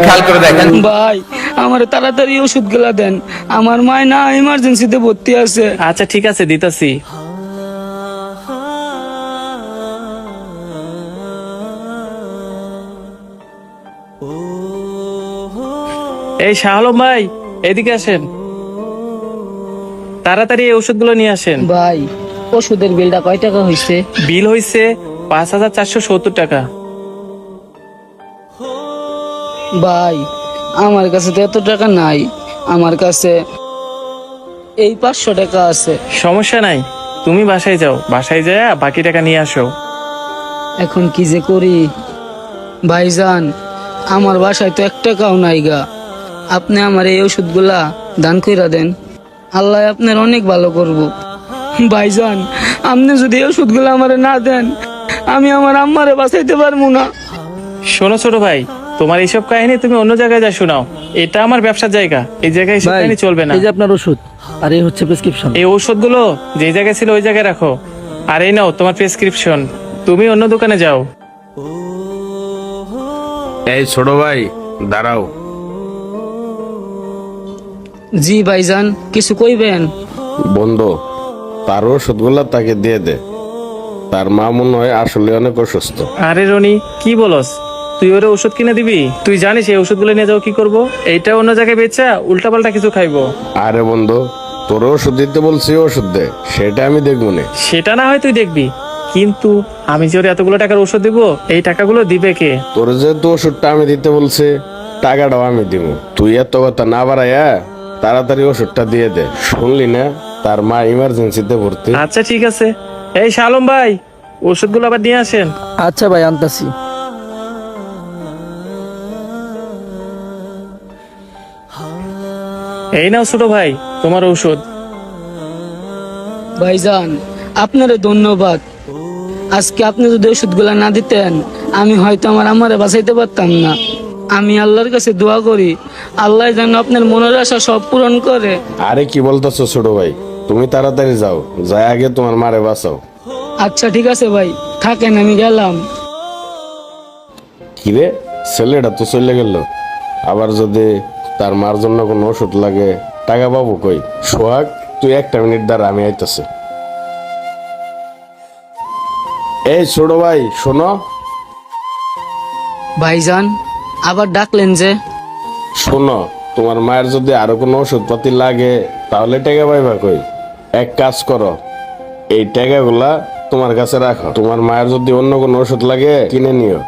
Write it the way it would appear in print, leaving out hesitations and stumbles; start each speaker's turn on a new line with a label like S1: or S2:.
S1: খেয়াল করে দেখেন।
S2: ভাই আমার তাড়াতাড়ি ওষুধ গুলা দেন, আমার মায় না ইমার্জেন্সিতে ভর্তি আছে।
S3: আচ্ছা ঠিক আছে, দিতাছি। এই শাহ আলম ভাই, এদিকে আসেন, তাড়াতাড়ি এই ওষুধগুলো নিয়ে আসেন।
S2: ভাই ওষুধের বিলটা কয় টাকা হয়েছে?
S3: বিল হয়েছে 5,470 টাকা।
S2: ভাই আমার কাছে তো এত টাকা নাই, আমার কাছে এই 500 টাকা আছে।
S3: সমস্যা নাই, তুমি বাসায় যাও, বাসায় যায় বাকি টাকা নিয়ে আসো।
S2: এখন কি যে করি ভাইজান, আমার বাসায় তো 1 টাকাও নাই গা। আপনি আমার এই ওষুধগুলা দান কইরা দেন, আল্লাহ আপনার অনেক ভালো করব। ভাইজান আপনি যদি এই ওষুধগুলো আমারে না দেন, আমি আমার আম্মারে বাঁচাইতে পারবো না।
S3: শোনো ছোট ভাই, তোমার এইসব কাহিনী তুমি অন্য জায়গায় যা শোনাও, এটা আমার ব্যবসার জায়গা, এই জায়গায় এসব কাহিনী চলবে না।
S4: এই যে আপনার ওষুধ, আর এই হচ্ছে প্রেসক্রিপশন।
S3: এই ঔষধগুলো যে জায়গায় ছিল ওই জায়গায় রাখো, আর এই নাও তোমার প্রেসক্রিপশন, তুমি অন্য দোকানে যাও।
S1: এই ছোট ভাই দাঁড়াও।
S2: জি ভাইজান, কিছু কইবেন?
S5: বন্ধু, তার ওষুধগুলা তাকে দিয়ে দে। তার মা মনে হয় আসলে অনেক অসুস্থ।
S3: আরে রনি, কি বলস? তুই ওরে ওষুধ কিনে দিবি? তুই জানিস এই ওষুধগুলো নিয়ে যাও কি করবো? এইটা অন্য জায়গায় বেচা উল্টাপাল্টা কিছু খাইবো।
S5: আরে বন্ধু, তোর ওষুধ দিতে বলছি, ওষুধ দে, সেটা আমি দেখবো না।
S3: সেটা না হয় তুই দেখবি, কিন্তু আমি যে ওর এতগুলো টাকার ওষুধ দিব, এই টাকাগুলো দিবে কে?
S5: তোর যেহেতু ওষুধটা আমি দিতে বলছি, টাকাটাও আমি দিব। তুই এত কথা না বাড়াইয়া তাড়াতাড়ি ওষুধটা দিয়ে দে। শুনলি না, তার মা ইমার্জেন্সিতে ভর্তি।
S3: আচ্ছা ঠিক আছে। এই শালম ভাই, ওষুধগুলো আবার নিয়ে আসেন।
S4: আচ্ছা ভাই, আনতাছি।
S3: এই নাও ছোট ভাই তোমার ঔষধ।
S2: ভাইজান আপনারে ধন্যবাদ। আজকে আপনি যদি ওষুধগুলা না দিতেন, আমি হয়তো আমার আম্মারে বাঁচাইতে পারতাম না। আমি আল্লাহর কাছে দোয়া করি, আল্লাহ যেন আপনার মনের আশা সব পূরণ করে।
S5: আরে কি বলতেছো ছোট ভাই, তুমি তাড়াতাড়ি যাও, যাই আগে তোমার মারে বাঁচাও।
S2: আচ্ছা ঠিক আছে ভাই, থাকেন, আমি গেলাম।
S5: কিরে, ছেলেটা তো চলে গেল, আবার যদি তার মার জন্য কোনো ওষুধ লাগে টাকা পাবো কই? সোহাগ, তুই 1 মিনিট দাঁড়া, আমি আইতাছি। এই ছোট ভাই শোনো।
S2: ভাইজান আবার ডাকলেন যে?
S5: শোনো, তোমার মায়ের যদি আরো কোনো ওষুধ পাতি লাগে তাহলে টাকা পাইবা কই? এক কাজ করো, এই টাকাগুলা তোমার কাছে রাখো, তোমার মায়ের যদি অন্য কোনো ওষুধ লাগে কিনে নিও।